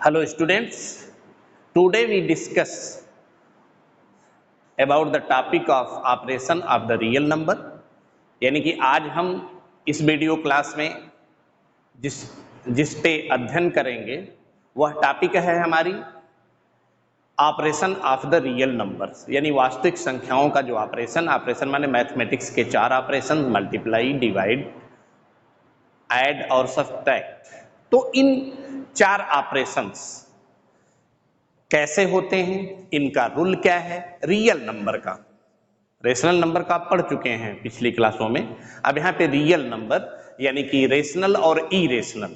Hello students, today we discuss about the topic of operation of the real number। यानी कि आज हम इस वीडियो क्लास में जिस पे अध्ययन करेंगे वह टॉपिक है हमारी operation of the real numbers, यानी वास्तविक संख्याओं का जो ऑपरेशन माने मैथमेटिक्स के 4 ऑपरेशन, मल्टीप्लाई, डिवाइड, ऐड और सब्ट्रैक्ट। तो इन 4 ऑपरेशंस कैसे होते हैं, इनका रूल क्या है। रियल नंबर का, रेशनल नंबर का आप पढ़ चुके हैं पिछली क्लासों में। अब यहाँ पे रियल नंबर यानी कि रेशनल और इरेशनल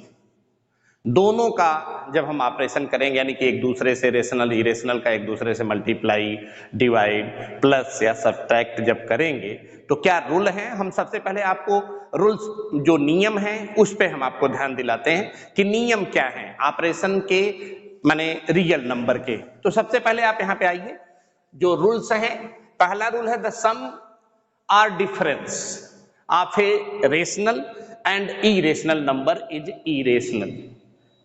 दोनों का जब हम ऑपरेशन करेंगे, यानी कि एक दूसरे से रेशनल इरेशनल का एक दूसरे से मल्टीप्लाई, डिवाइड, प्लस या सब्ट्रैक्ट जब करेंगे तो क्या रूल है। हम सबसे पहले आपको रूल्स जो नियम हैं उस पे हम आपको ध्यान दिलाते हैं कि नियम क्या है ऑपरेशन के माने रियल नंबर के। तो सबसे पहले आप यहाँ पे आइए, जो रूल्स हैं, पहला रूल है the sum or difference of a rational and irrational number is irrational.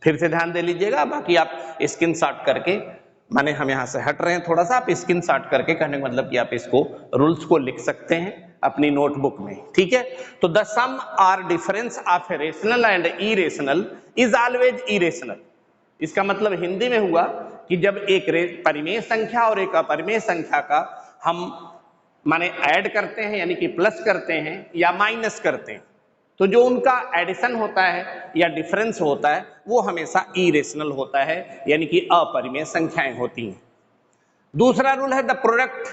फिर से ध्यान दे लीजिएगा, बाकी आप स्क्रीनशॉट करके, माने हम यहां से हट रहे हैं थोड़ा सा, आप स्क्रीनशॉट करके, कहने का मतलब कि आप इसको रूल्स को लिख सकते हैं अपनी नोटबुक में, ठीक है। तो the sum or difference of a rational and irrational is always irrational. इसका मतलब हिंदी में हुआ कि जब एक परिमेय संख्या और एक अपरिमेय संख्या का हम माने ऐड करते हैं, यानी कि प्लस करते हैं या माइनस करते हैं, तो जो उनका एडिशन होता है या डिफरेंस होता है वो हमेशा इरेशनल होता है, यानी कि अपरिमेय संख्याएं होती हैं। दूसरा रूल है the product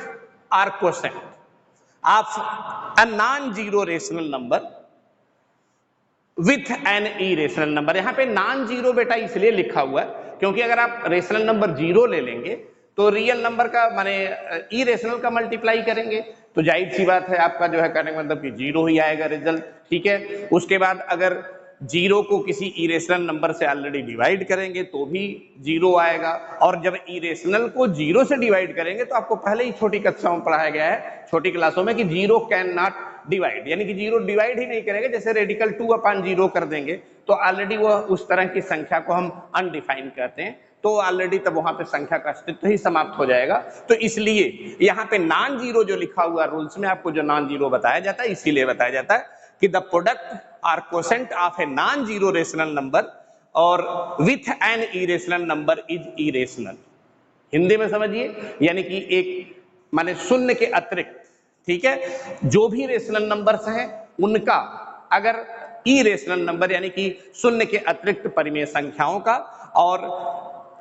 or quotient of a non zero rational number with an irrational number. यहां पे नॉन जीरो बेटा इसलिए लिखा हुआ है क्योंकि अगर आप रेशनल नंबर जीरो ले लेंगे तो रियल नंबर का माने इरेशनल का मल्टीप्लाई करेंगे तो जाहिर सी बात है आपका जो है कहने का मतलब कि जीरो ही आएगा रिजल्ट, ठीक है। उसके बाद अगर जीरो को किसी इरेशनल नंबर से ऑलरेडी डिवाइड करेंगे तो भी जीरो आएगा, और जब इरेशनल को जीरो से डिवाइड करेंगे तो आपको पहले ही छोटी कक्षाओं में पढ़ाया गया है, छोटी क्लासों में, कि जीरो कैन नॉट डिवाइड, यानी कि जीरो डिवाइड ही नहीं करेंगे। जैसे रेडिकल 2/0 कर देंगे तो ऑलरेडी वह उस तरह की संख्या को हम अनडिफाइन कहते हैं, तो ऑलरेडी तब वहां पे संख्या का अस्तित्व ही समाप्त हो जाएगा। तो इसलिए यहाँ पे नॉन जीरो जो लिखा हुआ रूल्स में आपको जो नॉन जीरो बताया जाता है, इसीलिए बताया जाता है कि the product or quotient of a non zero rational number और with an irrational number is irrational. Hindi में समझिए, यानी कि एक माने शून्य के अतिरिक्त, ठीक है, जो भी रेशनल नंबर्स हैं उनका अगर इरेशनल नंबर यानी कि शून्य के अतिरिक्त परिमेय संख्याओं का और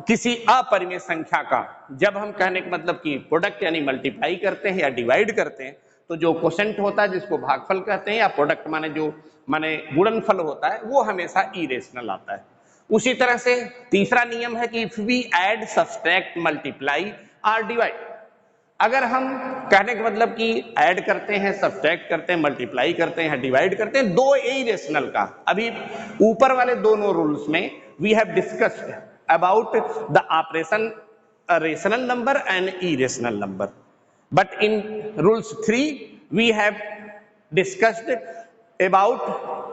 किसी अपरिमेय संख्या का जब हम कहने का मतलब कि प्रोडक्ट यानी मल्टीप्लाई करते हैं या डिवाइड करते हैं तो जो क्वोशेंट होता है जिसको भागफल कहते हैं, या प्रोडक्ट माने जो माने गुणनफल होता है, वो हमेशा इरेशनल आता है। उसी तरह से तीसरा नियम है कि if we add, subtract, multiply और डिवाइड, अगर हम कहने का मतलब कि ऐड करते हैं, सब्ट्रैक्ट करते हैं, मल्टीप्लाई करते हैं, डिवाइड करते हैं दो इरेशनल का, अभी ऊपर वाले दोनों रूल्स में we have discussed about the operation rational number and irrational number, but in rules 3 we have discussed about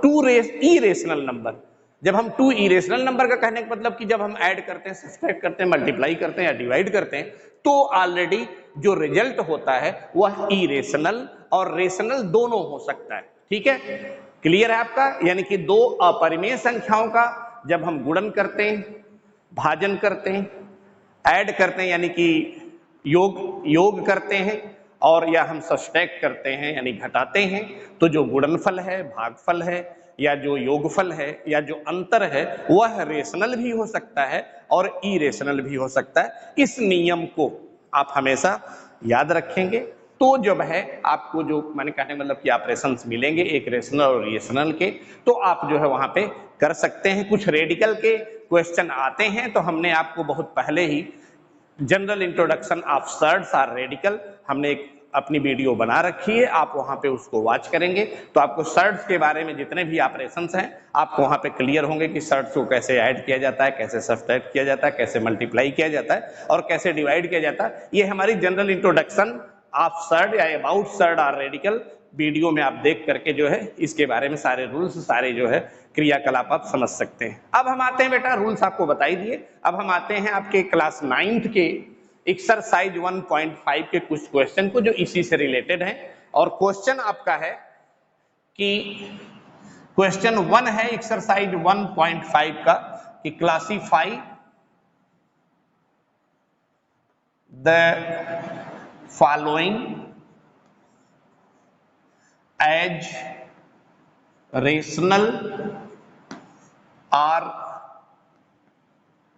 2 irrational number. जब हम 2 इरेशनल नंबर का कहने का मतलब कि जब हम ऐड करते हैं, सब्ट्रैक्ट करते हैं, मल्टीप्लाई करते हैं या डिवाइड करते हैं तो ऑलरेडी जो रिजल्ट होता है वह इरेशनल और रेशनल दोनों हो सकता है, ठीक है। क्लियर है आपका, यानी कि दो अपरिमेय संख्याओं का जब हम गुणन करते हैं, भाजन करते हैं, ऐड करते हैं यानी कि योग करते हैं, और या हम सब्ट्रैक्ट करते हैं यानी घटाते हैं, तो जो गुणनफल है, भागफल है या जो योगफल है या जो अंतर है वह रेशनल भी हो सकता है और इरेशनल भी हो सकता है। इस नियम को आप हमेशा याद रखेंगे तो जब है आपको जो मैंने कहने मतलब कि ऑपरेशंस मिलेंगे एक रेशनल और इरेशनल के, तो आप जो है वहां पे कर सकते हैं। कुछ रेडिकल के क्वेश्चन आते हैं तो हमने आपको बहुत पहले ही general introduction of surds or radical हमने एक अपनी वीडियो बना रखी है, आप वहां पे उसको वॉच करेंगे तो आपको सर्ड्स के बारे में जितने भी ऑपरेशंस हैं आपको वहां पे क्लियर होंगे कि सर्ड्स को कैसे ऐड किया जाता है, कैसे सब्ट्रैक्ट किया जाता है, कैसे मल्टीप्लाई किया जाता है और कैसे डिवाइड किया जाता है। ये हमारी जनरल इंट्रोडक्शन ऑफ सर्ड या about surd or radical video में आप देख करके जो है इसके बारे में सारे रूल्स, सारे जो है क्रियाकलाप आप समझ सकते हैं। अब हम आते हैं बेटा, रूल्स आपको बताई दिए, अब हम आते हैं आपके क्लास 9th के एक्सरसाइज 1.5 के कुछ क्वेश्चन को जो इसी से रिलेटेड है। और क्वेश्चन आपका है कि क्वेश्चन 1 है एक्सरसाइज 1.5 का कि classify the following as rational और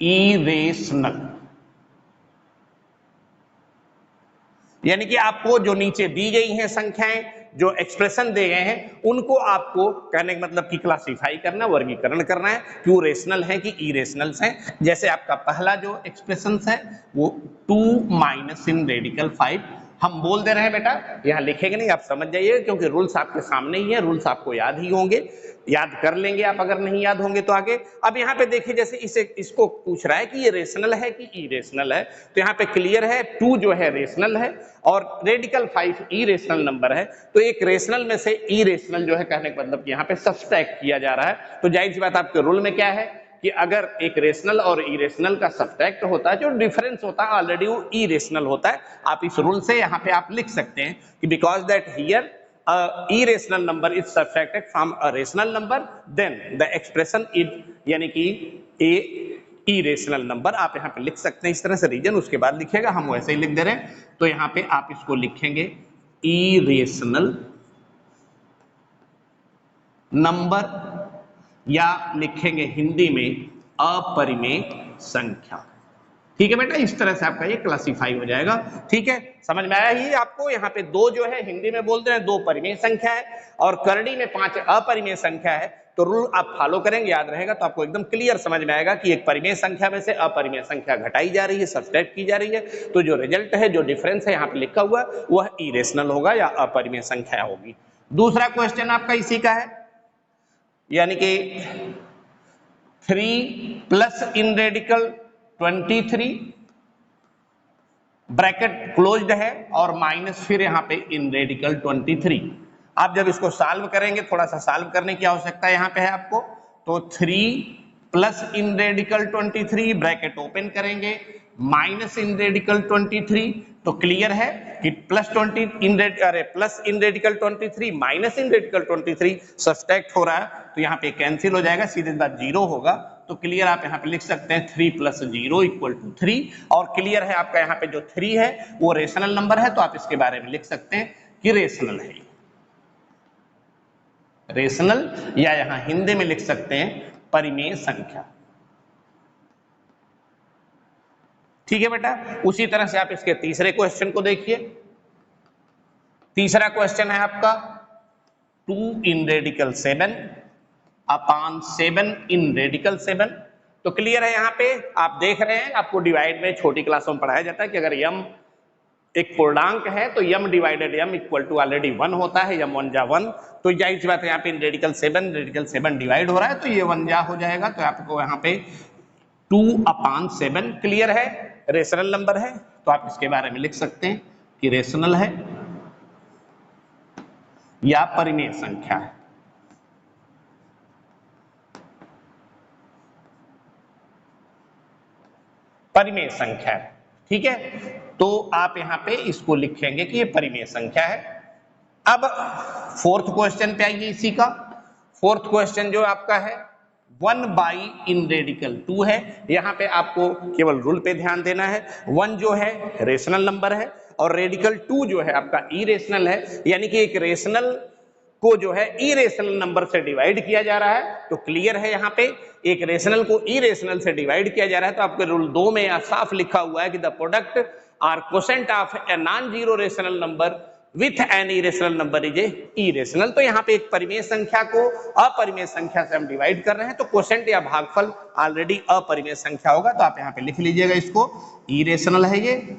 इरेशनल। यानी कि आपको जो नीचे दी गई हैं संख्याएं, जो एक्सप्रेशन दे गए हैं, उनको आपको कहने का मतलब कि क्लासिफाई करना, वर्गीकरण करना है कि वो रेशनल है कि इरेशनल्स हैं। जैसे आपका पहला जो एक्सप्रेशन है वो 2 माइनस इन रेडिकल 5 हम बोल दे रहे हैं बेटा, यहाँ लिखेंगे नहीं, आप समझ जाइए क्योंकि रूल्स आपके सामने ही है, रूल्स आपको याद ही होंगे, याद कर लेंगे आप, अगर नहीं याद होंगे तो आगे। अब यहाँ पे देखिए जैसे इसको पूछ रहा है कि ये रेशनल है कि इरेशनल है, तो यहाँ पे क्लियर है 2 जो है रेशनल है और रेडिकल 5 इरेशनल नंबर है। तो एक रेशनल में से इरेशनल जो है कहने का मतलब यहाँ पे सब्ट्रैक्ट किया जा रहा है। तो जाहिर सी बात आपके रूल में क्या है कि अगर एक रेशनल और इरेशनल का सब्ट्रैक्ट होता है, जो डिफरेंस होता है ऑलरेडी वो इरेशनल होता है। आप इस रूल से यहाँ पे आप लिख सकते हैं कि because that here irrational number is subtracted from a rational number, then the expression is यानी कि a irrational number आप यहाँ पे लिख सकते हैं इस तरह से। रीजन उसके बाद लिखिएगा, हम वैसे ही लिख दे रहे हैं। तो यहाँ पे आप इसको लिखेंगे irrational नंबर, या लिखेंगे हिंदी में अपरिमेय संख्या। ठीक है बेटा, इस तरह से आपका ये क्लासिफाई हो जाएगा। ठीक है, समझ में आया ही आपको। यहाँ पे 2 जो है हिंदी में बोलते हैं 2 परिमेय संख्या है और करड़ी में 5 अपरिमेय संख्या है। तो रूल आप फॉलो करेंगे, याद रहेगा तो आपको एकदम क्लियर समझ में आएगा कि एक परिमेय संख्या में से अपरिमेय संख्या घटाई जा रही है, सब्ट्रैक्ट की जा रही है, तो जो रिजल्ट है, जो डिफरेंस है यहाँ पे लिखा हुआ वह इरेशनल होगा या अपरिमेय संख्या होगी। दूसरा क्वेश्चन आपका इसी का है, यानी कि 3 प्लस इन रेडिकल 23 ब्रैकेट क्लोज्ड है और माइनस फिर यहाँ पे इन रेडिकल 23। आप जब इसको सॉल्व करेंगे, थोड़ा सा सॉल्व करने की आवश्यकता यहाँ पे है आपको, तो 3 प्लस इन रेडिकल 23 ब्रैकेट ओपन करेंगे माइनस इन रेडिकल 23, तो क्लियर है कि प्लस इन रेडिकल 23 माइनस इन रेडिकल 23 सब्ट्रैक्ट हो रहा है, तो यहाँ पे कैंसिल हो जाएगा, सीधे बात 0 होगा। तो क्लियर आप यहाँ पे लिख सकते हैं 3 प्लस 0 इक्वल टू 3। और क्लियर है आपका यहाँ पे जो 3 है वो रेशनल नंबर है, तो आप इसके बारे में लिख सकते हैं कि रेशनल है, रेशनल, या यहाँ हिंदी में लिख सकते हैं परिमेय संख्या। ठीक है बेटा, उसी तरह से आप इसके तीसरे क्वेश्चन को देखिए। तीसरा क्वेश्चन है आपका 2 इन रेडिकल 7 अपॉन 7 इन रेडिकल 7। तो क्लियर है, यहाँ पे आप देख रहे हैं, आपको डिवाइड में छोटी क्लासों में पढ़ाया जाता है कि अगर यम एक पूर्णांक है तो m divided m equal to already 1 होता है, यम 1 जा 1। तो जाहिर सी बात है यहाँ पे इन रेडिकल 7 डिवाइड हो रहा है, तो ये 1 जा हो जाएगा। तो आपको यहाँ पे 2 अपॉन 7 क्लियर है, रेशनल नंबर है, तो आप इसके बारे में लिख सकते हैं कि रेशनल है या परिमेय संख्या है। परिमेय संख्या है, ठीक है, तो आप यहां पे इसको लिखेंगे कि ये परिमेय संख्या है। अब फोर्थ क्वेश्चन पे आइए इसी का। फोर्थ क्वेश्चन जो आपका है 1 बाई इन रेडिकल 2 है। यहाँ पे आपको केवल रूल पे ध्यान देना है। 1 जो है रेशनल नंबर है और रेडिकल 2 जो है आपका इरेशनल है, यानी कि एक रेशनल को जो है इरेशनल नंबर से डिवाइड किया जा रहा है। तो क्लियर है, यहाँ पे एक रेशनल को इरेशनल से डिवाइड किया जा रहा है, तो आपके रूल 2 में साफ लिखा हुआ है कि the product or quotient of a non zero rational number with an irrational number is a irrational. तो यहाँ पे एक परिमेय संख्या को अपरिमेय संख्या से हम डिवाइड कर रहे हैं, तो क्वोशेंट या भागफल ऑलरेडी अपरिमेय संख्या होगा। तो आप यहाँ पे लिख लीजिएगा इसको, इरेशनल है ये,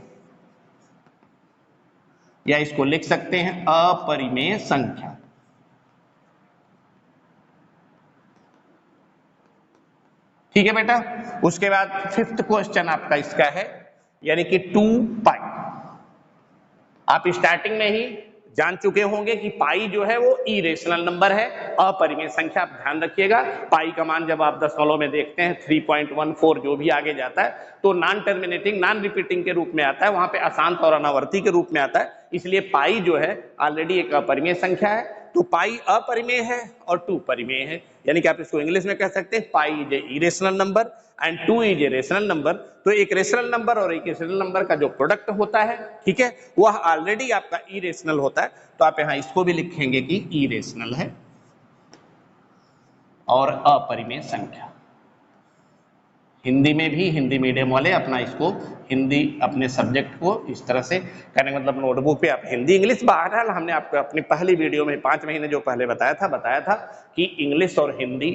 या इसको लिख सकते हैं अपरिमेय संख्या। ठीक है बेटा, उसके बाद फिफ्थ क्वेश्चन आपका इसका है, यानी कि 2 पाई। आप स्टार्टिंग में ही जान चुके होंगे कि पाई जो है वो इरेशनल नंबर है, अपरिमेय संख्या। आप ध्यान रखिएगा, पाई का मान जब आप दशमलव में देखते हैं 3.14 जो भी आगे जाता है तो नॉन टर्मिनेटिंग नॉन रिपीटिंग के रूप में आता है, वहां पे अशांत और अनावर्ती के रूप में आता है। इसलिए पाई जो है ऑलरेडी एक अपरिमेय संख्या है, तो पाई अपरिमेय है और 2 परिमेय है, यानी कि आप इसको इंग्लिश में कह सकते हैं pi is a irrational number and 2 is a rational number. तो एक रेशनल नंबर और एक इरेशनल नंबर का जो प्रोडक्ट होता है, ठीक है, वह ऑलरेडी आपका इरेशनल होता है। तो आप यहां इसको भी लिखेंगे कि इरेशनल है और अपरिमेय संख्या। हिंदी में भी हिंदी मीडियम वाले अपना इसको हिंदी अपने सब्जेक्ट को इस तरह से करने का मतलब नोटबुक पे आप हिंदी इंग्लिश, बहरहाल हमने आपको अपनी पहली वीडियो में 5 महीने जो पहले बताया था कि इंग्लिश और हिंदी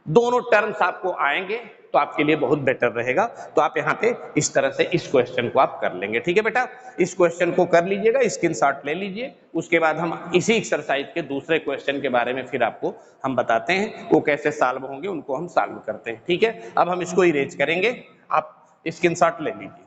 दोनों टर्म्स आपको आएंगे तो आपके लिए बहुत बेटर रहेगा। तो आप यहाँ पे इस तरह से इस क्वेश्चन को आप कर लेंगे, ठीक है बेटा। इस क्वेश्चन को कर लीजिएगा, स्क्रीनशॉट ले लीजिए। उसके बाद हम इसी एक्सरसाइज के दूसरे क्वेश्चन के बारे में फिर आपको हम बताते हैं वो कैसे सॉल्व होंगे, उनको हम सॉल्व करते हैं, ठीक है। अब हम इसको इरेज करेंगे, आप स्क्रीनशॉट ले लीजिए।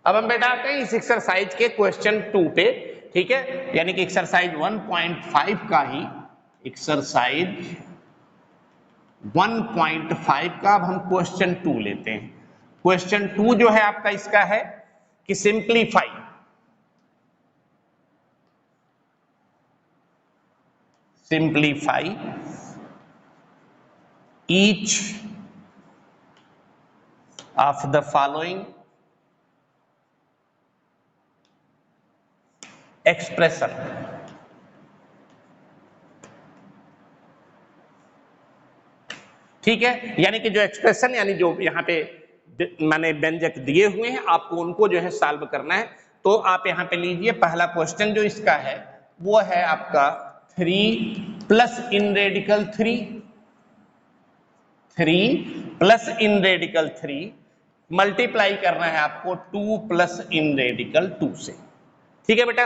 अब हम बेटा आते हैं इस एक्सरसाइज के क्वेश्चन 2 पे, ठीक है, यानी कि एक्सरसाइज 1.5 का ही एक्सरसाइज 1.5 का अब हम क्वेश्चन 2 लेते हैं। क्वेश्चन 2 जो है आपका इसका है कि simplify each of the following expression. ठीक है, यानी कि जो एक्सप्रेशन यानी जो यहाँ पे मैंने व्यंजक दिए हुए हैं आपको उनको जो है सॉल्व करना है। तो आप यहाँ पे लीजिए, पहला क्वेश्चन जो इसका है वो है आपका 3 प्लस इन रेडिकल 3 प्लस इन रेडिकल 3 मल्टीप्लाई करना है आपको 2 प्लस इन रेडिकल 2 से। ठीक है बेटा,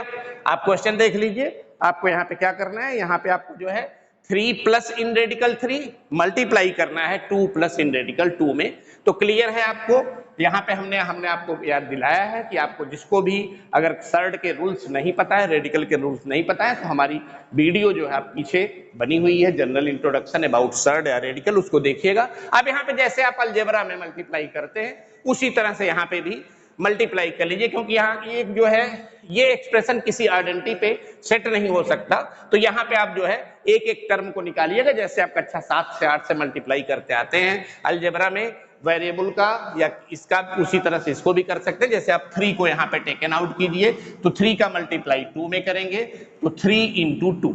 आप क्वेश्चन देख लीजिए, आपको यहाँ पे क्या करना है, यहाँ पे आपको जो है 3 प्लस इन रेडिकल 3 मल्टीप्लाई करना है 2 प्लस इन रेडिकल 2 में। तो क्लियर है आपको, यहाँ पे हमने आपको याद दिलाया है कि आपको जिसको भी अगर सर्ड के रूल्स नहीं पता है, रेडिकल के रूल्स नहीं पता है, तो हमारी वीडियो जो है आप पीछे बनी हुई है जनरल इंट्रोडक्शन अबाउट सर्ड या रेडिकल, उसको देखिएगा। अब यहाँ पे जैसे आप अलजेब्रा में मल्टीप्लाई करते हैं उसी तरह से यहाँ पे भी मल्टीप्लाई कर लीजिए, क्योंकि यहाँ एक जो है ये एक्सप्रेशन किसी आइडेंटिटी पे सेट नहीं हो सकता। तो यहाँ पे आप जो है एक एक टर्म को निकालिएगा, जैसे आप कक्षा 7 से 8 से मल्टीप्लाई करते आते हैं अलजेब्रा में वेरिएबल का या इसका, उसी तरह से इसको भी कर सकते हैं। जैसे आप 3 को यहाँ पे टेकन आउट कीजिए तो 3 का मल्टीप्लाई 2 में करेंगे तो 3 इंटू 2।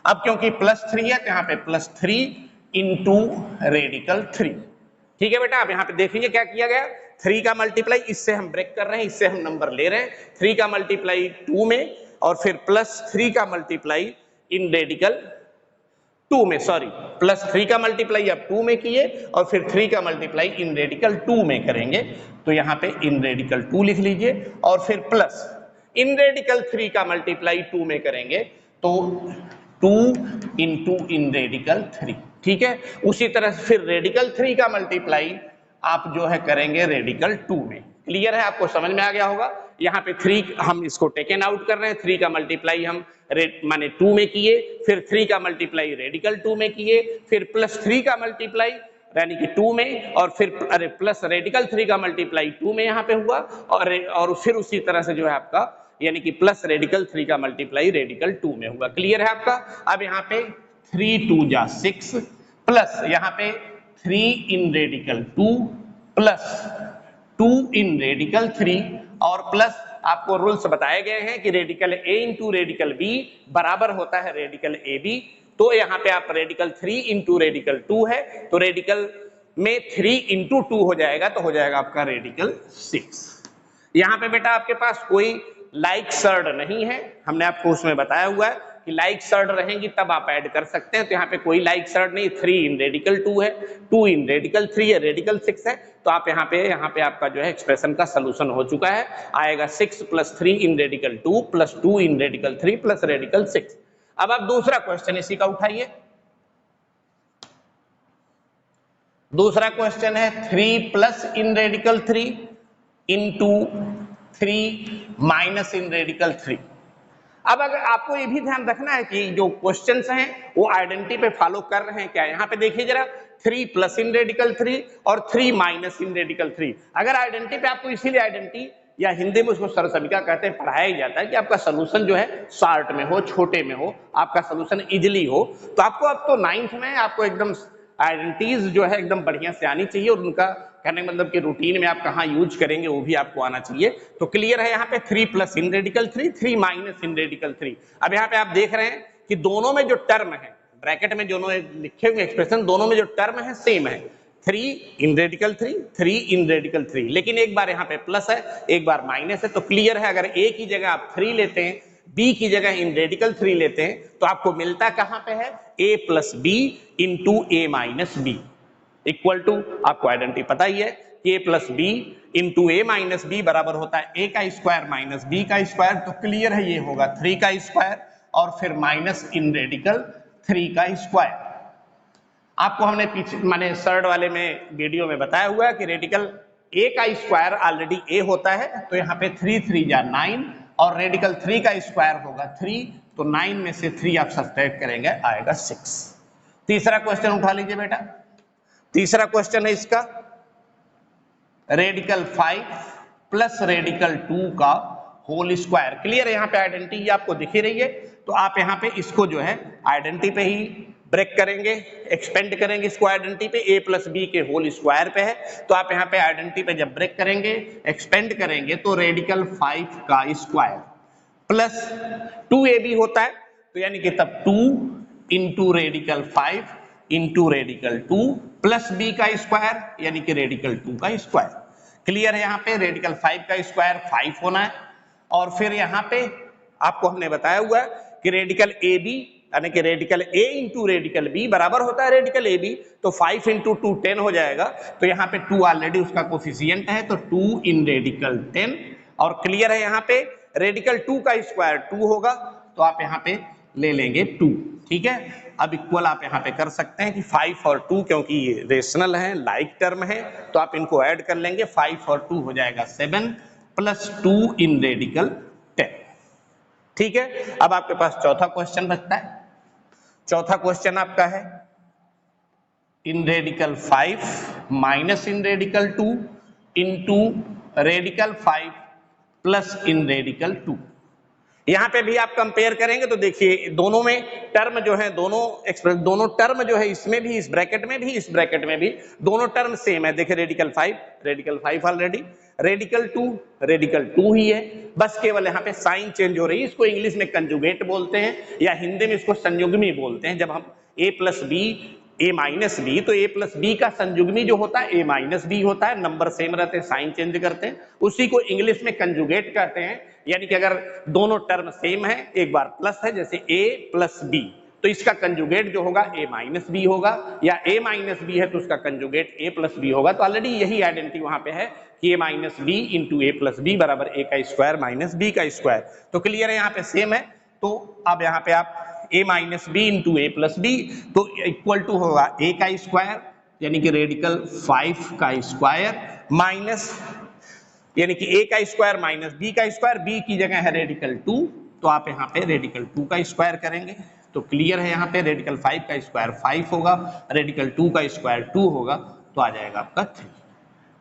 अब क्योंकि +3 है तो यहाँ पे +3 इंटू रेडिकल 3। ठीक है बेटा, अब यहाँ पे देखिए क्या किया गया, 3 का मल्टीप्लाई, इससे हम ब्रेक कर रहे हैं, इससे हम नंबर ले रहे हैं, 3 का मल्टीप्लाई 2 में और फिर +3 का मल्टीप्लाई इन रेडिकल 2 में, सॉरी +3 का मल्टीप्लाई आप 2 में किए और फिर 3 का मल्टीप्लाई इन रेडिकल 2 में करेंगे। तो यहाँ पे इन रेडिकल 2 लिख लीजिए और फिर प्लस इन रेडिकल 3 का मल्टीप्लाई 2 में करेंगे तो 2 इंटू इन रेडिकल 3। ठीक है, उसी तरह से फिर रेडिकल 3 का मल्टीप्लाई आप जो है करेंगे रेडिकल 2 में। क्लियर है, आपको समझ में आ गया होगा। यहाँ पे 3 हम इसको टेकन आउट कर रहे हैं, 3 का मल्टीप्लाई हम माने 2 में किए, फिर 3 का मल्टीप्लाई रेडिकल 2 में किए, फिर +3 का मल्टीप्लाई यानी कि 2 में और फिर प्लस रेडिकल 3 का मल्टीप्लाई 2 में यहाँ पे हुआ और फिर उसी तरह से जो है आपका यानी कि प्लस रेडिकल 3 का मल्टीप्लाई रेडिकल 2 में हुआ। क्लियर है आपका। अब यहाँ पे 3 2 जा 6 प्लस यहाँ पे 3 इन रेडिकल 2 प्लस 2 इन रेडिकल 3 और प्लस आपको रूल्स बताए गए हैं कि radical a into radical b बराबर होता है रेडिकल ab। तो यहाँ पे आप रेडिकल 3 इंटू रेडिकल 2 है तो रेडिकल में 3 इंटू 2 हो जाएगा तो हो जाएगा आपका रेडिकल 6। यहाँ पे बेटा आपके पास कोई लाइक सर्ड नहीं है, हमने आपको उसमें बताया हुआ है कि लाइक सर्ड रहेंगी तब आप ऐड कर सकते हैं। तो यहाँ पे कोई लाइक सर्ड नहीं, 3 इन रेडिकल 2 है, 2 इन रेडिकल 3 है, रेडिकल 6 है। तो आप यहाँ पे आपका जो है एक्सप्रेशन का सोल्यूशन हो चुका है, आएगा 6 + 3 इन रेडिकल 2 + 2 इन रेडिकल 3 + रेडिकल 6। अब आप दूसरा क्वेश्चन इसी का उठाइए। दूसरा क्वेश्चन है 3 + इन रेडिकल 3 इंटू 3 माइनस इन रेडिकल 3। अब अगर आपको ये भी ध्यान रखना है कि जो क्वेश्चंस हैं वो आइडेंटिटी पे फॉलो कर रहे हैं क्या। यहाँ पे देखिए जरा, 3 + इन रेडिकल 3 और 3 माइनस इन रेडिकल 3। अगर आइडेंटिटी पे आपको इसीलिए आइडेंटिटी या हिंदी में उसको सरसविका कहते हैं, पढ़ाया जाता है कि आपका सोल्यूशन जो है शॉर्ट में हो, छोटे में हो, आपका सोल्यूशन इजिली हो। तो आपको अब तो 9th में आपको एकदम आइडेंटिटीज जो है एकदम बढ़िया से आनी चाहिए और उनका कहने का मतलब कि रूटीन में आप कहाँ यूज करेंगे वो भी आपको आना चाहिए। तो क्लियर है यहाँ पे 3 + इन रेडिकल 3, 3 माइनस इन रेडिकल 3। अब यहाँ पे आप देख रहे हैं कि दोनों में जो टर्म है, ब्रैकेट में दोनों लिखे हुए एक्सप्रेशन, दोनों में जो टर्म है सेम है, 3 इन रेडिकल 3, 3 इन रेडिकल 3। लेकिन एक बार यहाँ पे प्लस है, एक बार माइनस है। तो क्लियर है, अगर ए की जगह आप 3 लेते हैं, बी की जगह इन रेडिकल 3 लेते हैं, तो आपको मिलता कहां पे है, a + b into a - b equal to, आपको आइडेंटिटी पता ही है कि a + b into a - b बराबर होता है a का स्क्वायर माइनस b का स्क्वायर। तो क्लियर है, ये होगा 3 का स्क्वायर और फिर माइनस इन रेडिकल 3 का स्क्वायर। आपको हमने पीछे माने सर्ड वाले में वीडियो में बताया हुआ है कि रेडिकल a का स्क्वायर ऑलरेडी a होता है, तो यहाँ पे 3 3 जा 9 और रेडिकल 3 का स्क्वायर होगा 3, तो 9 में से 3 आप सब्ट्रैक्ट करेंगे, आएगा 6। तीसरा क्वेश्चन उठा लीजिए बेटा। तीसरा क्वेश्चन है इसका रेडिकल 5 + रेडिकल 2 का होल स्क्वायर। क्लियर है, यहाँ पे आइडेंटिटी आपको दिख ही रही है। तो आप यहाँ पे इसको जो है आइडेंटिटी पे ही ब्रेक करेंगे, एक्सपेंड करेंगे इसको आइडेंटिटी पे, a + b के होल स्क्वायर पे है। तो आप यहाँ पे आइडेंटिटी पे जब ब्रेक करेंगे, एक्सपेंड करेंगे, तो रेडिकल 5 का स्क्वायर प्लस 2ab होता है, तो यानी कि तब 2 into radical 5 into radical 2 plus b का स्क्वायर यानी कि रेडिकल 2 का स्क्वायर। क्लियर है, यहाँ पे रेडिकल 5 का स्क्वायर 5 होना है। और फिर यहाँ पे आपको हमने बताया हुआ है कि रेडिकल ab यानी कि radical a into radical b बराबर होता है रेडिकल ab, तो 5 इंटू 2 10 हो जाएगा। तो यहाँ पे 2 ऑलरेडी उसका कोफिशिएंट है, तो 2 इन रेडिकल 10। और क्लियर है, यहाँ पे रेडिकल 2 का स्क्वायर 2 होगा, तो आप यहाँ पे ले लेंगे 2। ठीक है, अब इक्वल आप यहाँ पे कर सकते हैं कि 5 और 2, क्योंकि ये रेशनल है, लाइक टर्म है, तो आप इनको ऐड कर लेंगे, 5 और 2 हो जाएगा 7 + 2 इन रेडिकल 10। ठीक है, अब आपके पास चौथा क्वेश्चन बचता है। चौथा क्वेश्चन आपका है इन रेडिकल 5 माइनस इन रेडिकल 2 इंटू रेडिकल 5 प्लस इन रेडिकल 2। यहां पे भी आप कंपेयर करेंगे तो देखिए दोनों में टर्म जो है, दोनों टर्म जो है, इसमें भी, इस ब्रैकेट में भी, इस ब्रैकेट में भी दोनों टर्म सेम है। देखिए रेडिकल 5 ऑलरेडी, रेडिकल 2 ही है, बस केवल यहाँ पे साइन चेंज हो रही है। इसको इंग्लिश में कंजुगेट बोलते हैं या हिंदी में इसको संयुग्मी बोलते हैं। जब हम a + b a - b, तो a + b का संयुग्मी जो होता है a - b होता है, नंबर सेम रहते हैं, साइन चेंज करते हैं, उसी को इंग्लिश में कंजुगेट कहते हैं। यानी कि अगर दोनों टर्म सेम है, एक बार प्लस है, जैसे a + b, तो इसका कंजुगेट जो होगा a - b होगा, या a - b है तो उसका कंजुगेट a + b होगा। तो ऑलरेडी यही आइडेंटिटी वहां पे है कि a - b into a + b बराबर a का स्क्वायर माइनस b का स्क्वायर। तो क्लियर है, यहाँ पे सेम है। तो अब यहाँ पे आप a - b into a + b, तो इक्वल टू होगा a का स्क्वायर यानी कि रेडिकल 5 का स्क्वायर माइनस, यानी कि a का स्क्वायर माइनस b का स्क्वायर, b की जगह है रेडिकल 2, तो आप यहाँ पे रेडिकल 2 का स्क्वायर करेंगे। तो क्लियर है, यहाँ पे रेडिकल 5 का स्क्वायर 5 होगा, रेडिकल 2 का स्क्वायर 2 होगा, तो आ जाएगा आपका 3।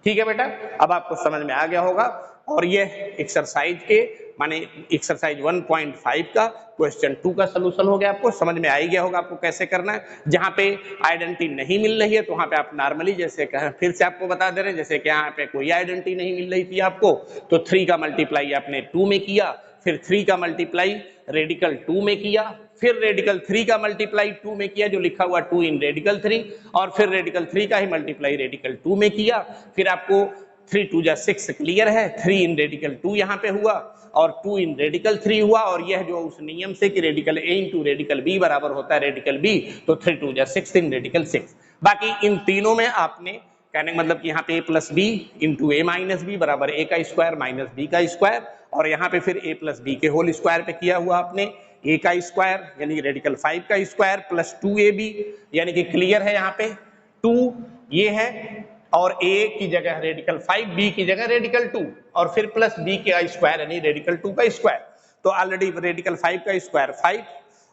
ठीक है बेटा, अब आपको समझ में आ गया होगा। और ये एक्सरसाइज के माने एक्सरसाइज 1.5 का क्वेश्चन 2 का सलूशन हो गया, आपको समझ में आ ही गया होगा आपको कैसे करना है। जहां पे आइडेंटिटी नहीं मिल रही है तो वहां पे आप नॉर्मली जैसे कहें, फिर से आपको बता दे रहे हैं, जैसे कि यहाँ पे कोई आइडेंटिटी नहीं मिल रही थी आपको, तो 3 का मल्टीप्लाई आपने 2 में किया, फिर 3 का मल्टीप्लाई रेडिकल 2 में किया, फिर रेडिकल 3 का मल्टीप्लाई 2 में किया जो लिखा हुआ 2 इन रेडिकल 3, और फिर रेडिकल 3 का ही मल्टीप्लाई रेडिकल 2 में किया। फिर आपको 3 2 जा 6 क्लियर है, 3 इन रेडिकल 2 यहाँ पे हुआ और 2 इन रेडिकल 3 हुआ, और यह जो उस नियम से कि radical A into radical B बराबर होता है रेडिकल B, तो 3 2 जा 6 इन रेडिकल 6। बाकी इन तीनों में आपने कहने का मतलब कि यहाँ पे A plus B into A minus B बराबर A का स्क्वायर माइनस B का स्क्वायर, और यहाँ पे फिर A प्लस बी के होल स्क्वायर पे किया हुआ आपने A का स्क्वायर यानी कि रेडिकल 5 का स्क्वायर प्लस 2AB, यानी कि क्लियर है यहाँ पे 2 ये है और A की जगह रेडिकल 5, B की जगह रेडिकल 2 और फिर प्लस B का स्क्वायर यानी रेडिकल 2 का स्क्वायर। तो ऑलरेडी रेडिकल 5 का स्क्वायर 5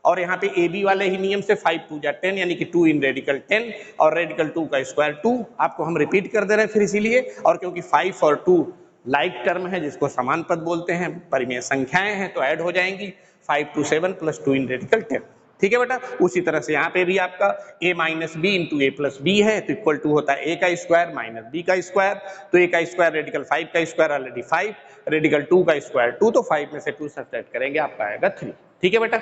और यहाँ पे AB वाले ही नियम से 5 2 जा 10 यानी कि 2 इन रेडिकल 10 और रेडिकल 2 का स्क्वायर 2। आपको हम रिपीट कर दे रहे हैं फिर इसीलिए, और क्योंकि 5 और 2 लाइक टर्म है जिसको समान पद बोलते हैं, परिमेय संख्याएं हैं तो ऐड हो जाएंगी 5 2 7 प्लस 2 इन रेडिकल 10। ठीक है बेटा, उसी तरह से यहाँ पे भी आपका a minus B into A plus B है तो इक्वल टू होता है a का स्क्वायर माइनस b का स्क्वायर, तो a का स्क्वायर रेडिकल 5 का स्क्वायर ऑलरेडी 5, रेडिकल 2 का स्क्वायर 2, तो 5 में से 2 सब्ट्रैक्ट करेंगे आपका आएगा 3। ठीक है बेटा।